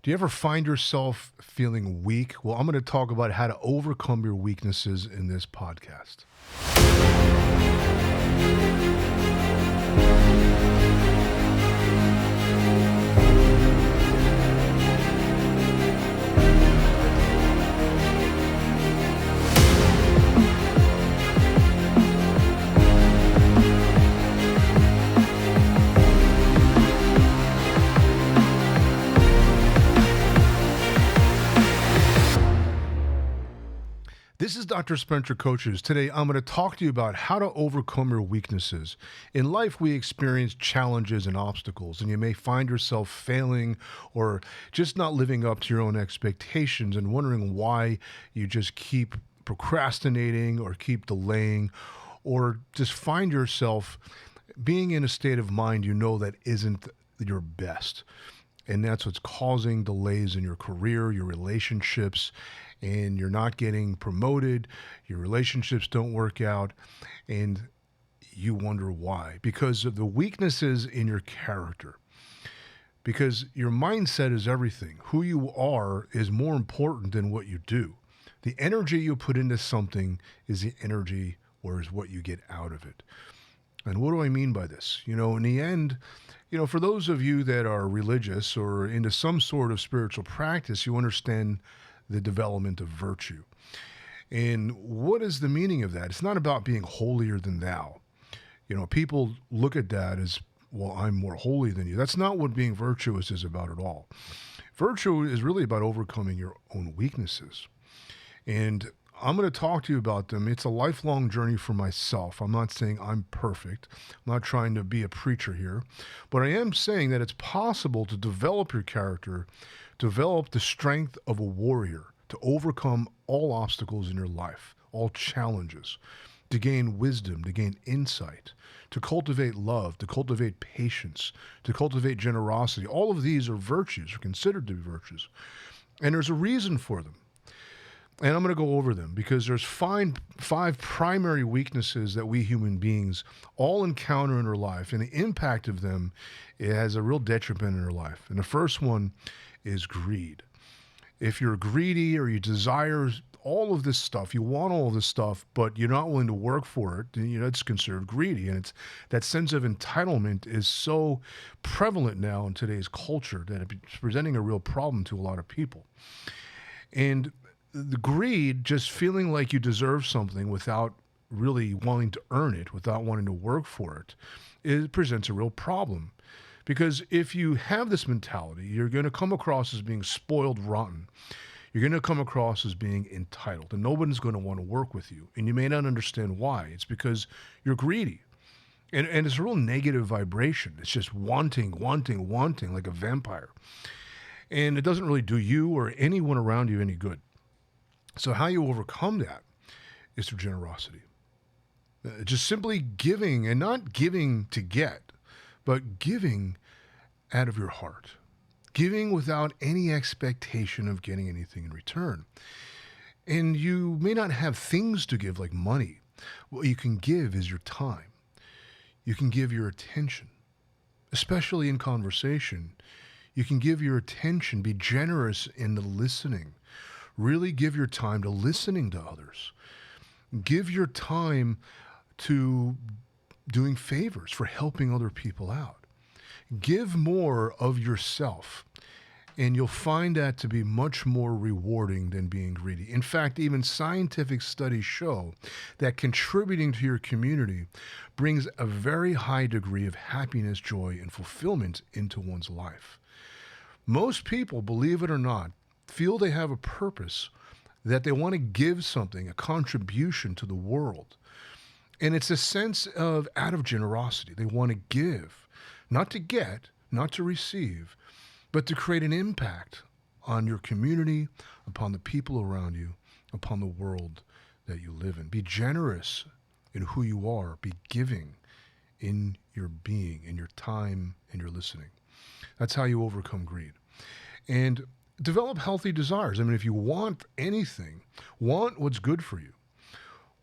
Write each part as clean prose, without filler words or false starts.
Do you ever find yourself feeling weak? Well, I'm going to talk about how to overcome your weaknesses in this podcast. This is Dr. Spencer Coaches. Today, I'm going to talk to you about how to overcome your weaknesses. In life, we experience challenges and obstacles, and you may find yourself failing or just not living up to your own expectations and wondering why you just keep procrastinating or keep delaying, or just find yourself being in a state of mind you know that isn't your best. And that's what's causing delays in your career, your relationships, and you're not getting promoted, your relationships don't work out, and you wonder why. Because of the weaknesses in your character. Because your mindset is everything. Who you are is more important than what you do. The energy you put into something is the energy or is what you get out of it. And what do I mean by this? In the end, for those of you that are religious or into some sort of spiritual practice, you understand the development of virtue. And what is the meaning of that? It's not about being holier than thou. People look at that as, well, I'm more holy than you. That's not what being virtuous is about at all. Virtue is really about overcoming your own weaknesses. And I'm going to talk to you about them. It's a lifelong journey for myself. I'm not saying I'm perfect. I'm not trying to be a preacher here. But I am saying that it's possible to develop your character, develop the strength of a warrior, to overcome all obstacles in your life, all challenges, to gain wisdom, to gain insight, to cultivate love, to cultivate patience, to cultivate generosity. All of these are virtues, are considered to be virtues. And there's a reason for them. And I'm going to go over them because there's five primary weaknesses that we human beings all encounter in our life, and the impact of them, it has a real detriment in our life. And the first one is greed. If you're greedy or you desire all of this stuff, you want all of this stuff, but you're not willing to work for it, then it's considered greedy. And it's that sense of entitlement is so prevalent now in today's culture that it's presenting a real problem to a lot of people. And the greed, just feeling like you deserve something without really wanting to earn it, without wanting to work for it, it presents a real problem. Because if you have this mentality, you're going to come across as being spoiled rotten. You're going to come across as being entitled, and nobody's going to want to work with you. And you may not understand why. It's because you're greedy. And it's a real negative vibration. It's just wanting, like a vampire. And it doesn't really do you or anyone around you any good. So how you overcome that is through generosity. Just simply giving, and not giving to get, but giving out of your heart. Giving without any expectation of getting anything in return. And you may not have things to give like money. What you can give is your time. You can give your attention, especially in conversation. You can give your attention, be generous in the listening. Really give your time to listening to others. Give your time to doing favors, for helping other people out. Give more of yourself, and you'll find that to be much more rewarding than being greedy. In fact, even scientific studies show that contributing to your community brings a very high degree of happiness, joy, and fulfillment into one's life. Most people, believe it or not, feel they have a purpose, that they want to give something, a contribution to the world. And it's a sense of out of generosity. They want to give, not to get, not to receive, but to create an impact on your community, upon the people around you, upon the world that you live in. Be generous in who you are. Be giving in your being, in your time, and your listening. That's how you overcome greed. And develop healthy desires. I mean, if you want anything, want what's good for you.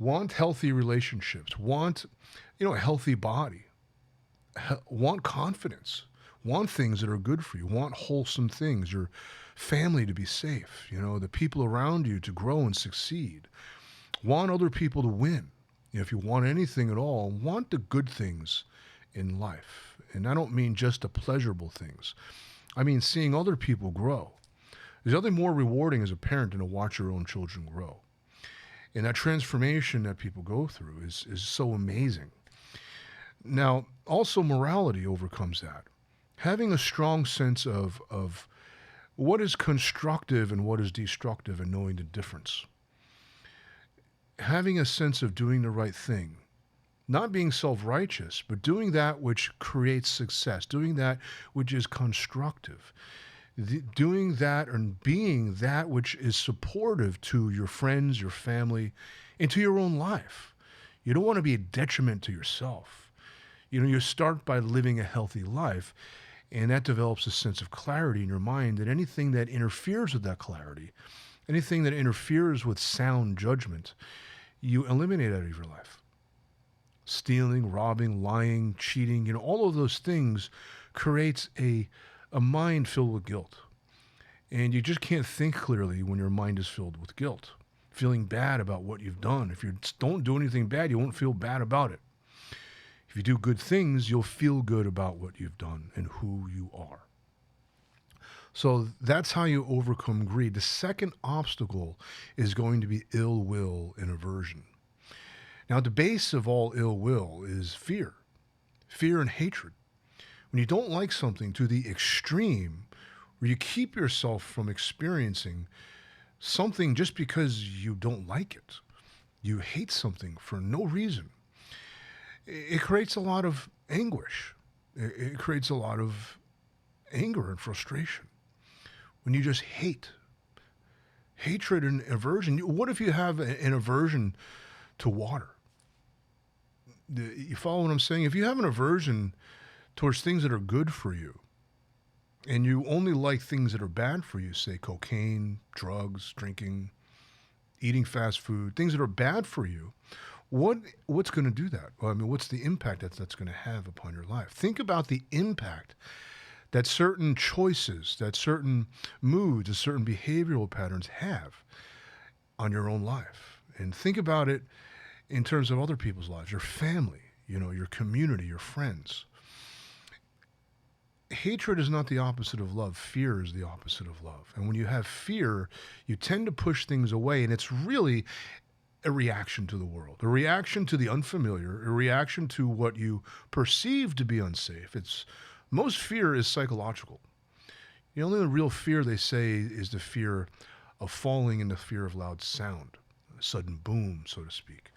Want healthy relationships. Want, a healthy body. Want confidence. want things that are good for you, want wholesome things, your family to be safe, the people around you to grow and succeed, want other people to win. If you want anything at all, want the good things in life. And I don't mean just the pleasurable things. I mean seeing other people grow. There's nothing more rewarding as a parent than to watch your own children grow. And that transformation that people go through is so amazing. Now, also morality overcomes that. Having a strong sense of what is constructive and what is destructive and knowing the difference. Having a sense of doing the right thing. Not being self-righteous, but doing that which creates success, doing that which is constructive, doing that and being that which is supportive to your friends, your family, and to your own life. You don't want to be a detriment to yourself. You start by living a healthy life, and that develops a sense of clarity in your mind that anything that interferes with that clarity, anything that interferes with sound judgment, you eliminate out of your life. Stealing, robbing, lying, cheating, all of those things creates a mind filled with guilt. And you just can't think clearly when your mind is filled with guilt, feeling bad about what you've done. If you don't do anything bad, you won't feel bad about it. If you do good things, you'll feel good about what you've done and who you are. So that's how you overcome greed. The second obstacle is going to be ill will and aversion. Now, at the base of all ill will is fear and hatred. When you don't like something to the extreme, where you keep yourself from experiencing something just because you don't like it, you hate something for no reason, it creates a lot of anguish. It creates a lot of anger and frustration. When you just hate. Hatred and aversion. What if you have an aversion to water? You follow what I'm saying? If you have an aversion towards things that are good for you, and you only like things that are bad for you, say cocaine, drugs, drinking, eating fast food, things that are bad for you, what's going to do that? Well, what's the impact that's going to have upon your life? Think about the impact that certain choices, that certain moods, that certain behavioral patterns have on your own life. And think about it in terms of other people's lives, your family, your community, your friends. Hatred is not the opposite of love. Fear is the opposite of love. And when you have fear, you tend to push things away, and it's really a reaction to the world, a reaction to the unfamiliar, a reaction to what you perceive to be unsafe. Most fear is psychological. The only real fear, they say, is the fear of falling and the fear of loud sound, a sudden boom, so to speak.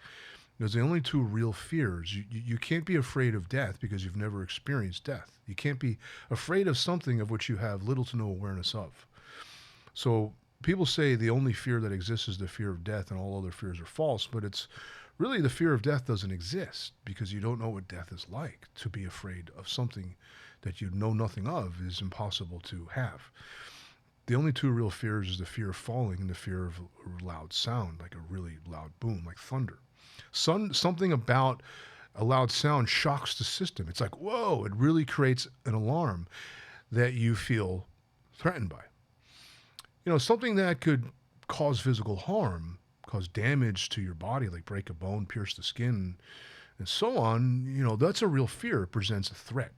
There's the only two real fears. You can't be afraid of death because you've never experienced death. You can't be afraid of something of which you have little to no awareness of. So people say the only fear that exists is the fear of death and all other fears are false, but it's really the fear of death doesn't exist because you don't know what death is like. To be afraid of something that you know nothing of is impossible to have. The only two real fears is the fear of falling and the fear of loud sound, like a really loud boom, like thunder. Something about a loud sound shocks the system. It's like, whoa, it really creates an alarm that you feel threatened by. Something that could cause physical harm, cause damage to your body, like break a bone, pierce the skin, and so on, that's a real fear. It presents a threat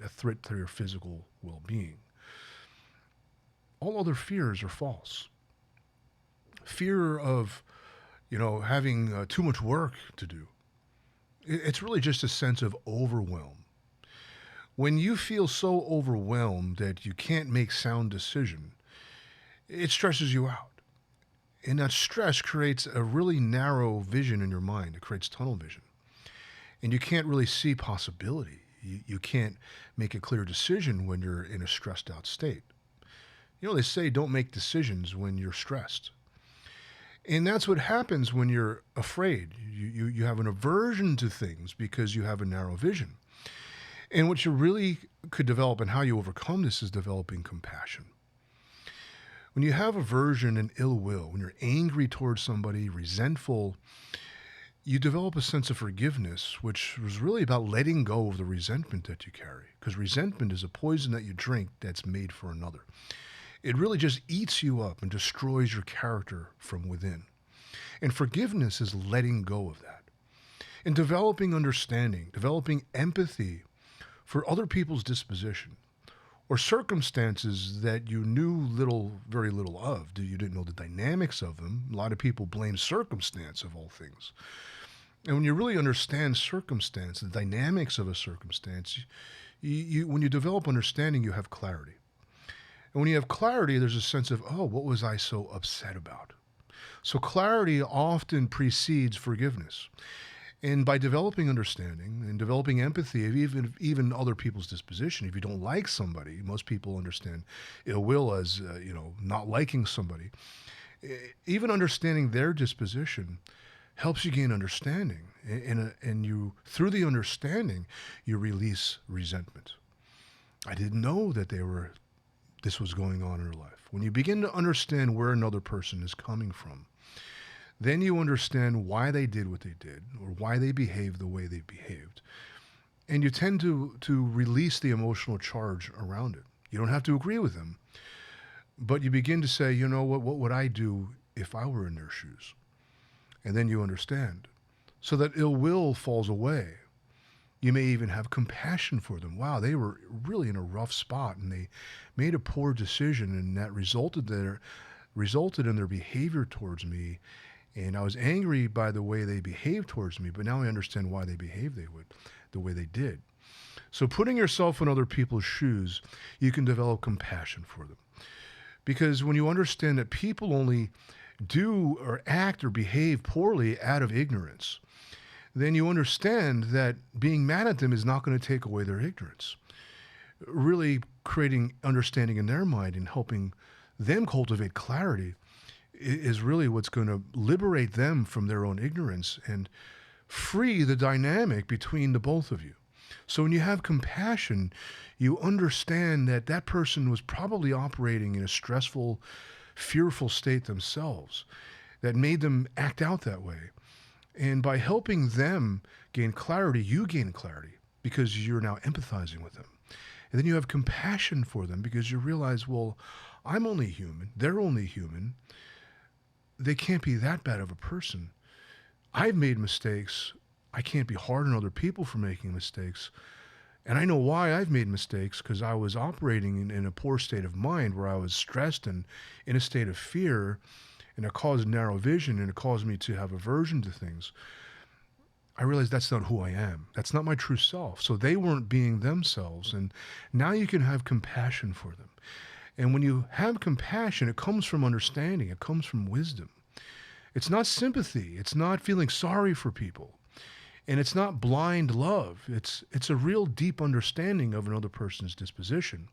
to your physical well-being. All other fears are false. Fear of, having too much work to do. It's really just a sense of overwhelm. When you feel so overwhelmed that you can't make sound decision, it stresses you out. And that stress creates a really narrow vision in your mind. It creates tunnel vision. And you can't really see possibility. You can't make a clear decision when you're in a stressed out state. They say don't make decisions when you're stressed. And that's what happens when you're afraid. You have an aversion to things because you have a narrow vision. And what you really could develop and how you overcome this is developing compassion. When you have aversion and ill will, when you're angry towards somebody, resentful, You develop a sense of forgiveness, which was really about letting go of the resentment that you carry. Because resentment is a poison that you drink that's made for another. It really just eats you up and destroys your character from within. And forgiveness is letting go of that. And developing understanding, developing empathy for other people's disposition or circumstances that you knew very little of. You didn't know the dynamics of them. A lot of people blame circumstance of all things. And when you really understand circumstance, the dynamics of a circumstance, when you develop understanding, you have clarity. And when you have clarity, there's a sense of, oh, what was I so upset about? So clarity often precedes forgiveness. And by developing understanding and developing empathy of even other people's disposition, if you don't like somebody, most people understand ill will as not liking somebody. Even understanding their disposition helps you gain understanding, and you through the understanding you release resentment. I didn't know that this was going on in her life. When you begin to understand where another person is coming from, then you understand why they did what they did or why they behaved the way they behaved. And you tend to release the emotional charge around it. You don't have to agree with them, but you begin to say, you know what would I do if I were in their shoes? And then you understand. So that ill will falls away. You may even have compassion for them. Wow, they were really in a rough spot and they made a poor decision, and that resulted in their behavior towards me. And I was angry by the way they behaved towards me, but now I understand why they behaved the way they did. So putting yourself in other people's shoes, you can develop compassion for them. Because when you understand that people only do or act or behave poorly out of ignorance, then you understand that being mad at them is not going to take away their ignorance. Really creating understanding in their mind and helping them cultivate clarity is really what's going to liberate them from their own ignorance and free the dynamic between the both of you. So when you have compassion, you understand that that person was probably operating in a stressful, fearful state themselves that made them act out that way. And by helping them gain clarity, you gain clarity because you're now empathizing with them. And then you have compassion for them because you realize, well, I'm only human. They're only human. They can't be that bad of a person. I've made mistakes. I can't be hard on other people for making mistakes. And I know why I've made mistakes, because I was operating in a poor state of mind where I was stressed and in a state of fear, and it caused narrow vision and it caused me to have aversion to things. I realized that's not who I am. That's not my true self. So they weren't being themselves. And now you can have compassion for them. And when you have compassion, it comes from understanding. It comes from wisdom. It's not sympathy. It's not feeling sorry for people. And it's not blind love. It's a real deep understanding of another person's disposition.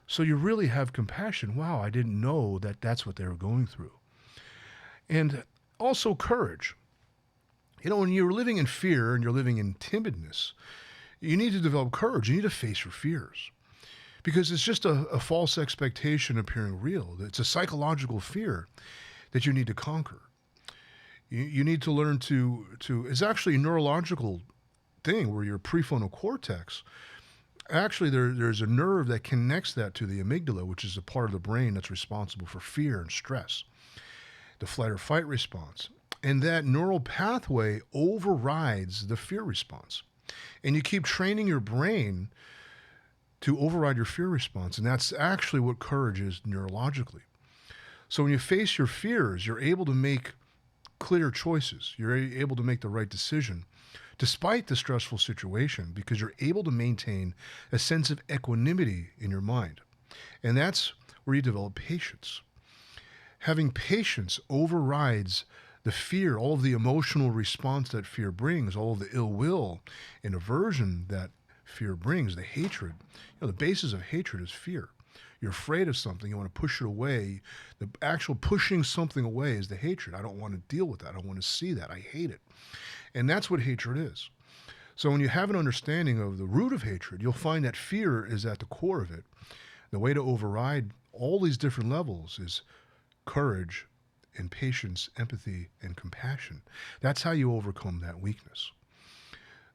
So you really have compassion. Wow, I didn't know that that's what they were going through. And also courage. When you're living in fear and you're living in timidness, you need to develop courage. You need to face your fears. Because it's just a false expectation appearing real. It's a psychological fear that you need to conquer. You need to learn to it's actually a neurological thing where your prefrontal cortex, actually there's a nerve that connects that to the amygdala, which is a part of the brain that's responsible for fear and stress, the flight or fight response. And that neural pathway overrides the fear response. And you keep training your brain to override your fear response. And that's actually what courage is neurologically. So when you face your fears, you're able to make clear choices. You're able to make the right decision despite the stressful situation, because you're able to maintain a sense of equanimity in your mind. And that's where you develop patience. Having patience overrides the fear, all of the emotional response that fear brings, all of the ill will and aversion that fear brings, the hatred. The basis of hatred is fear. You're afraid of something, you want to push it away. The actual pushing something away is the hatred. I don't want to deal with that. I don't want to see that. I hate it. And that's what hatred is. So when you have an understanding of the root of hatred, you'll find that fear is at the core of it. The way to override all these different levels is courage and patience, empathy, and compassion. That's how you overcome that weakness.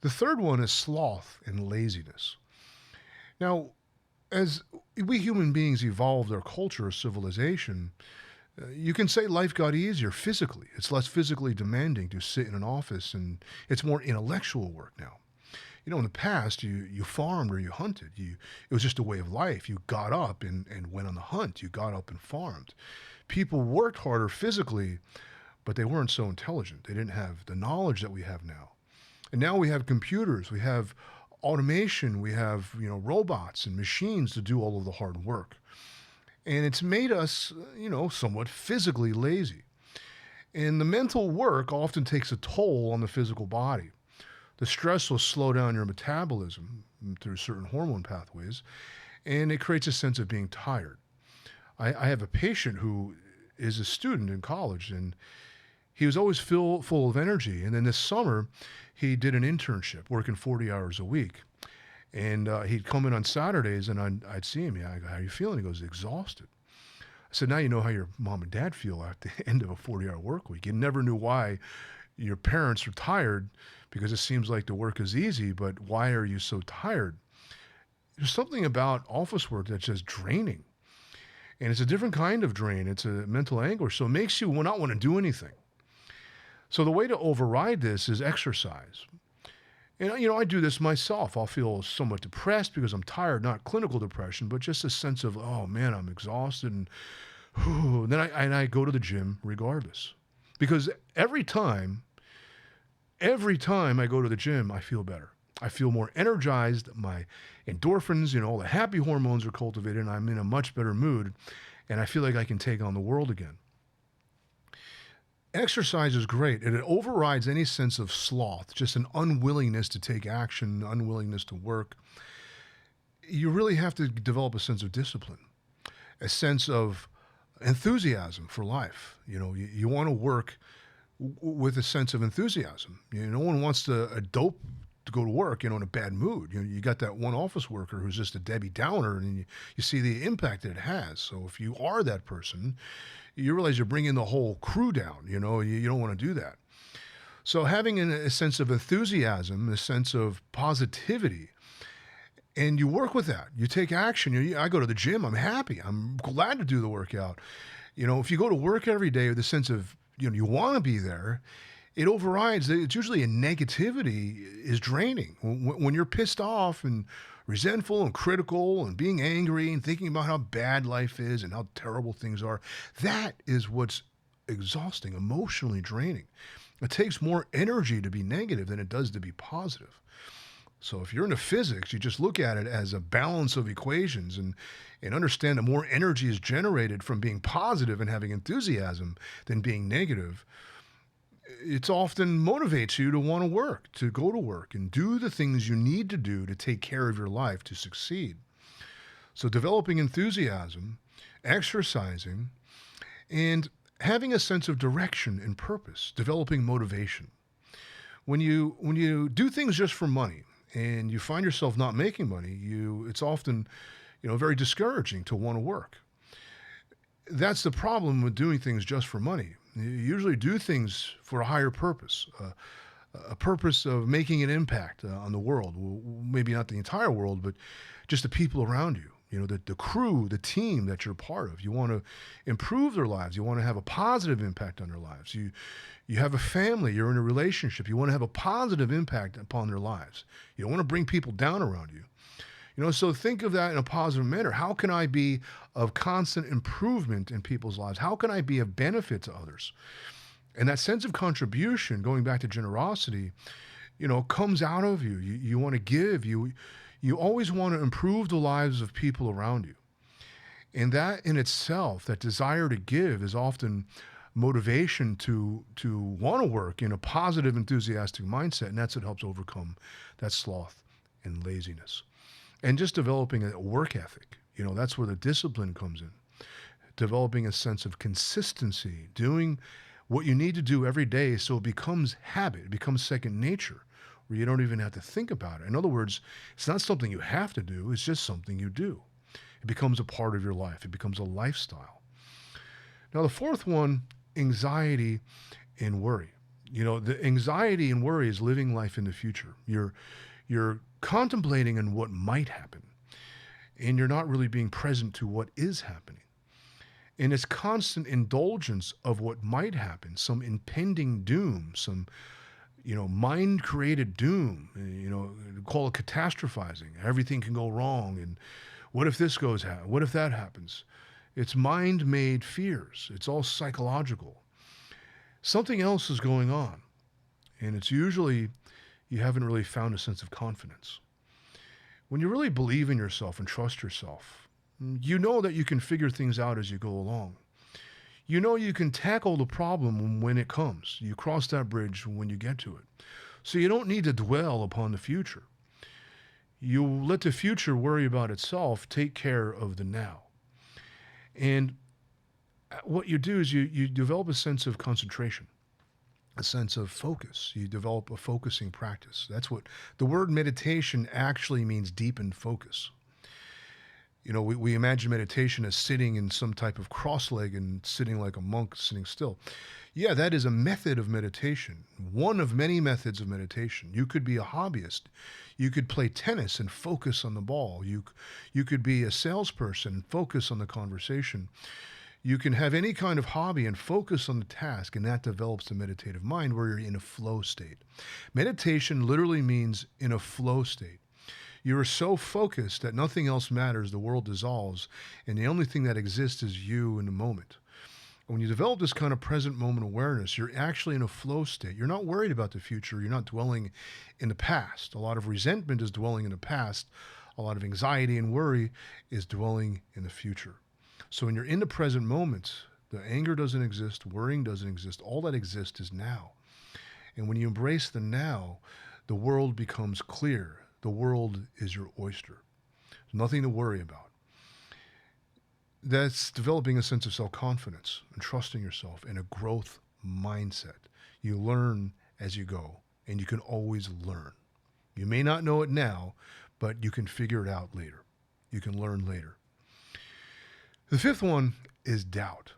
The third one is sloth and laziness. Now, as we human beings evolved our culture or civilization, you can say life got easier physically. It's less physically demanding to sit in an office, and it's more intellectual work now. In the past, you farmed or you hunted. It was just a way of life. You got up and went on the hunt. You got up and farmed. People worked harder physically, but they weren't so intelligent. They didn't have the knowledge that we have now. And now we have computers, we have automation, we have robots and machines to do all of the hard work. And it's made us, somewhat physically lazy. And the mental work often takes a toll on the physical body. The stress will slow down your metabolism through certain hormone pathways, and it creates a sense of being tired. I have a patient who is a student in college, and he was always full of energy. And then this summer, he did an internship, working 40 hours a week. And he'd come in on Saturdays, and I'd see him. Yeah, I go, "How are you feeling?" He goes, "Exhausted." I said, "Now you know how your mom and dad feel at the end of a 40-hour work week. You never knew why your parents are tired, because it seems like the work is easy, but why are you so tired?" There's something about office work that's just draining. And it's a different kind of drain. It's a mental anguish. So it makes you not want to do anything. So the way to override this is exercise. And, I do this myself. I'll feel somewhat depressed because I'm tired, not clinical depression, but just a sense of, oh man, I'm exhausted. And then I go to the gym regardless. Because every time I go to the gym, I feel better. I feel more energized. My endorphins, all the happy hormones are cultivated, and I'm in a much better mood, and I feel like I can take on the world again. Exercise is great, and it overrides any sense of sloth, just an unwillingness to take action, unwillingness to work. You really have to develop a sense of discipline, a sense of enthusiasm for life. You want to work with a sense of enthusiasm. No one wants to dope to go to work, in a bad mood. You got that one office worker who's just a Debbie Downer, and you see the impact that it has. So if you are that person, you realize you're bringing the whole crew down. You don't want to do that. So having a sense of enthusiasm, a sense of positivity, and you work with that. You take action. I go to the gym. I'm happy. I'm glad to do the workout. If you go to work every day with a sense of, you want to be there, it overrides. It's usually a negativity is draining. When you're pissed off and resentful and critical and being angry and thinking about how bad life is and how terrible things are, that is what's exhausting, emotionally draining. It takes more energy to be negative than it does to be positive. So if you're into physics, you just look at it as a balance of equations and understand that more energy is generated from being positive and having enthusiasm than being negative. It often motivates you to want to work, to go to work and do the things you need to do to take care of your life, to succeed. So developing enthusiasm, exercising, and having a sense of direction and purpose, developing motivation. When you do things just for money and you find yourself not making money, it's often, very discouraging to want to work. That's the problem with doing things just for money. You usually do things for a higher purpose, a purpose of making an impact on the world. Well, maybe not the entire world, but just the people around you. The crew, the team that you're part of. You want to improve their lives. You want to have a positive impact on their lives. You have a family. You're in a relationship. You want to have a positive impact upon their lives. You don't want to bring people down around you. So think of that in a positive manner. How can I be of constant improvement in people's lives? How can I be of benefit to others? And that sense of contribution, going back to generosity, comes out of you. You want to give. You always want to improve the lives of people around you. And that in itself, that desire to give, is often motivation to want to work in a positive, enthusiastic mindset. And that's what helps overcome that sloth and laziness. And just developing a work ethic, that's where the discipline comes in. Developing a sense of consistency, doing what you need to do every day so it becomes habit, it becomes second nature, where you don't even have to think about it. In other words, it's not something you have to do, it's just something you do. It becomes a part of your life, it becomes a lifestyle. Now, the fourth one anxiety and worry. The anxiety and worry is living life in the future. You're contemplating on what might happen, and you're not really being present to what is happening. And it's constant indulgence of what might happen, some impending doom, some mind-created doom. Call it catastrophizing. Everything can go wrong, and what if this goes? What if that happens? It's mind-made fears. It's all psychological. Something else is going on, and it's usually you haven't really found a sense of confidence. When you really believe in yourself and trust yourself, you know that you can figure things out as you go along. You know you can tackle the problem when it comes. You cross that bridge when you get to it. So you don't need to dwell upon the future. You let the future worry about itself, take care of the now. And what you do is you develop a sense of concentration, a sense of focus. You develop a focusing practice. That's what the word meditation actually means, deepened focus. We imagine meditation as sitting in some type of cross-leg and sitting like a monk, sitting still. Yeah, that is a method of meditation, one of many methods of meditation. You could be a hobbyist. You could play tennis and focus on the ball. You could be a salesperson and focus on the conversation. You can have any kind of hobby and focus on the task, and that develops the meditative mind where you're in a flow state. Meditation literally means in a flow state. You are so focused that nothing else matters, the world dissolves, and the only thing that exists is you in the moment. When you develop this kind of present moment awareness, you're actually in a flow state. You're not worried about the future. You're not dwelling in the past. A lot of resentment is dwelling in the past. A lot of anxiety and worry is dwelling in the future. So when you're in the present moment, the anger doesn't exist, worrying doesn't exist. All that exists is now. And when you embrace the now, the world becomes clear. The world is your oyster. There's nothing to worry about. That's developing a sense of self-confidence and trusting yourself and a growth mindset. You learn as you go, and you can always learn. You may not know it now, but you can figure it out later. You can learn later. The fifth one is doubt.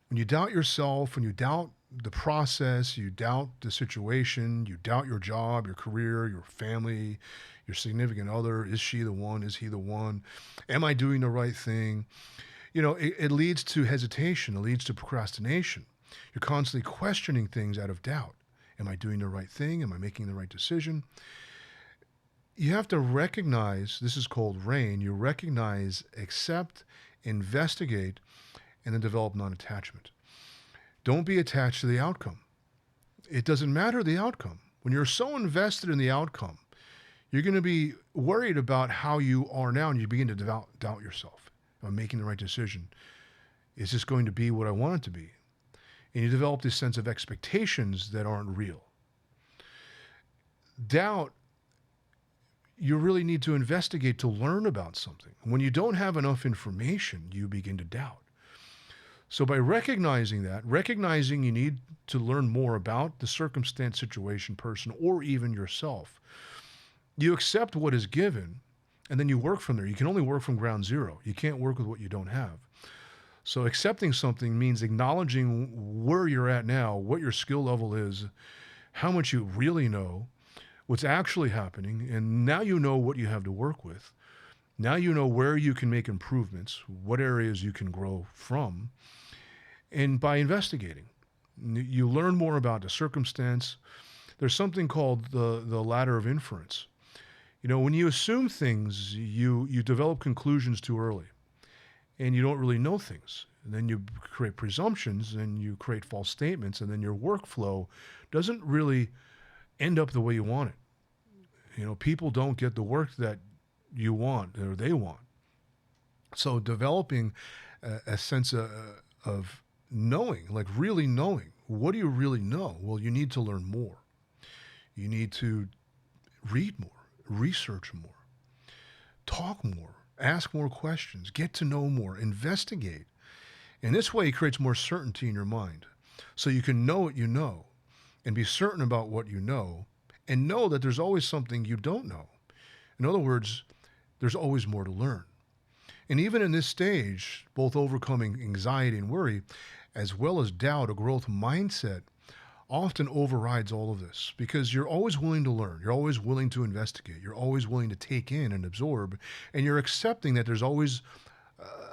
When you doubt yourself, when you doubt the process, you doubt the situation, you doubt your job, your career, your family, your significant other. Is she the one? Is he the one? Am I doing the right thing? It leads to hesitation. It leads to procrastination. You're constantly questioning things out of doubt. Am I doing the right thing? Am I making the right decision? You have to recognize, this is called RAIN, you recognize, accept, investigate, and then develop non-attachment. Don't be attached to the outcome. It doesn't matter the outcome. When you're so invested in the outcome, you're going to be worried about how you are now, and you begin to doubt yourself. Am I making the right decision? Is this going to be what I want it to be? And you develop this sense of expectations that aren't real. Doubt, you really need to investigate to learn about something. When you don't have enough information, you begin to doubt. So by recognizing you need to learn more about the circumstance, situation, person, or even yourself. You accept what is given, and then you work from there. You can only work from ground zero. You can't work with what you don't have. So accepting something means acknowledging where you're at now, what your skill level is, how much you really know, what's actually happening, and now you know what you have to work with. Now you know where you can make improvements, what areas you can grow from. And by investigating, you learn more about the circumstance. There's something called the ladder of inference. When you assume things, you develop conclusions too early, and you don't really know things. And then you create presumptions, and you create false statements, and then your workflow doesn't really end up the way you want it. People don't get the work that you want or they want. So developing a sense of knowing, like really knowing. What do you really know? Well, you need to learn more. You need to read more, research more, talk more, ask more questions, get to know more, investigate. And this way it creates more certainty in your mind. So you can know what you know and be certain about what you know and know that there's always something you don't know. In other words, there's always more to learn. And even in this stage, both overcoming anxiety and worry, as well as doubt, a growth mindset often overrides all of this because you're always willing to learn. You're always willing to investigate. You're always willing to take in and absorb. And you're accepting that there's always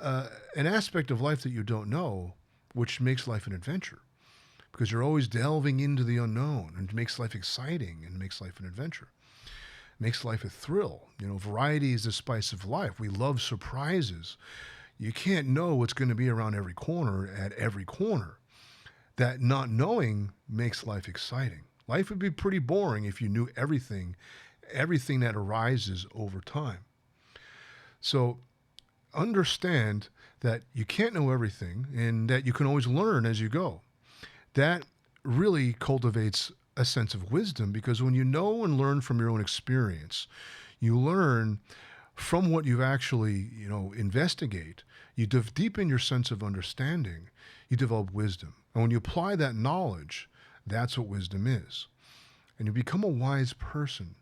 an aspect of life that you don't know, which makes life an adventure because you're always delving into the unknown and makes life exciting and makes life an adventure. Makes life a thrill. Variety is the spice of life. We love surprises. You can't know what's going to be around every corner at every corner. That not knowing makes life exciting. Life would be pretty boring if you knew everything that arises over time. So understand that you can't know everything and that you can always learn as you go. That really cultivates a sense of wisdom because when you know and learn from your own experience, you learn from what you've actually, investigate. You deepen your sense of understanding. You develop wisdom. And when you apply that knowledge, that's what wisdom is. And you become a wise person.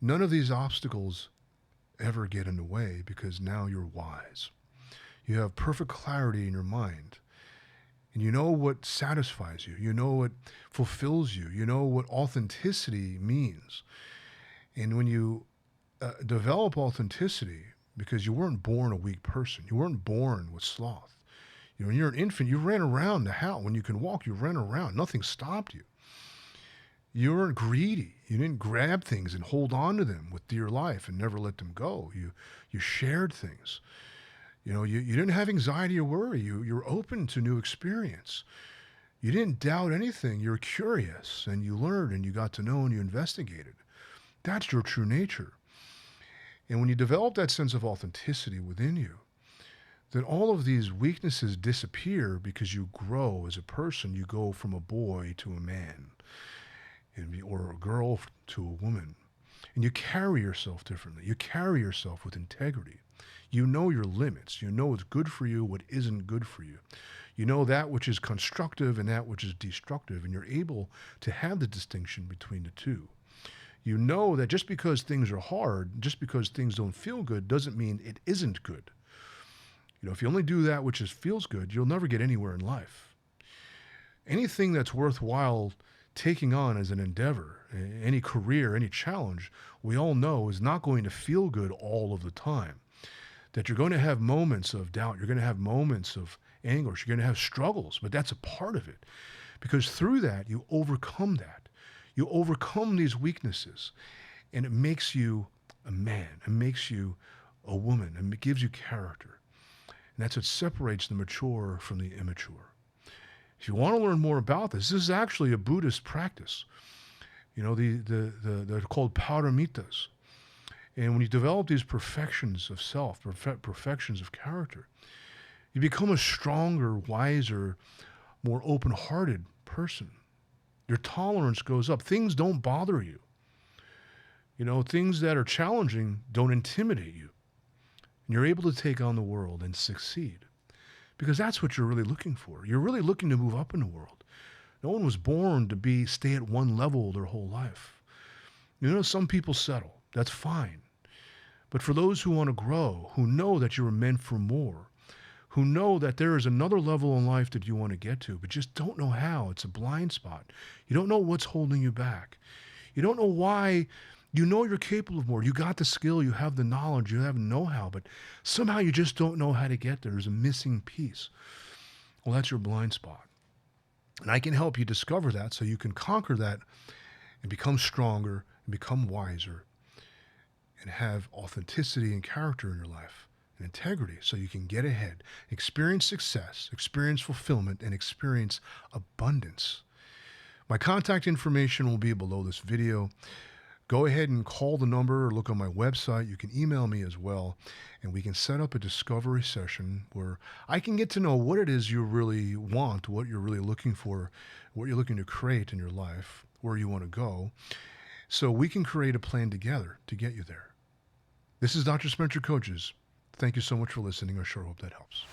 None of these obstacles ever get in the way because now you're wise. You have perfect clarity in your mind. And you know what satisfies you. You know what fulfills you. You know what authenticity means. And when you develop authenticity, because you weren't born a weak person. You weren't born with sloth. When you're an infant, you ran around the house. When you can walk, you ran around. Nothing stopped you. You weren't greedy. You didn't grab things and hold on to them with dear life and never let them go. You shared things. You didn't have anxiety or worry. You're open to new experience. You didn't doubt anything. You're curious and you learned and you got to know and you investigated. That's your true nature. And when you develop that sense of authenticity within you, then all of these weaknesses disappear because you grow as a person. You go from a boy to a man, or a girl to a woman. And you carry yourself differently. You carry yourself with integrity. You know your limits. You know what's good for you, what isn't good for you. You know that which is constructive and that which is destructive, and you're able to have the distinction between the two. You know that just because things are hard, just because things don't feel good, doesn't mean it isn't good. If you only do that which feels good, you'll never get anywhere in life. Anything that's worthwhile taking on as an endeavor, any career, any challenge, we all know is not going to feel good all of the time. That you're going to have moments of doubt, you're going to have moments of anguish, you're going to have struggles, but that's a part of it. Because through that, you overcome that. You overcome these weaknesses, and it makes you a man, it makes you a woman, and it gives you character. And that's what separates the mature from the immature. If you want to learn more about this is actually a Buddhist practice. They're called paramitas. And when you develop these perfections of self, perfections of character, you become a stronger, wiser, more open-hearted person. Your tolerance goes up. Things don't bother you. Things that are challenging don't intimidate you. And you're able to take on the world and succeed. Because that's what you're really looking for. You're really looking to move up in the world. No one was born to stay at one level their whole life. Some people settle. That's fine. But for those who want to grow, who know that you were meant for more, who know that there is another level in life that you want to get to, but just don't know how. It's a blind spot. You don't know what's holding you back. You don't know why. You know you're capable of more. You got the skill, you have the knowledge, you have know-how, but somehow you just don't know how to get there. There's a missing piece. Well, that's your blind spot. And I can help you discover that so you can conquer that and become stronger and become wiser and have authenticity and character in your life. And integrity so you can get ahead, experience success, experience fulfillment, and experience abundance. My contact information will be below this video. Go ahead and call the number or look on my website. You can email me as well, and we can set up a discovery session where I can get to know what it is you really want, what you're really looking for, what you're looking to create in your life, where you want to go, so we can create a plan together to get you there. This is Dr. Spencer Coaches. Thank you so much for listening. I sure hope that helps.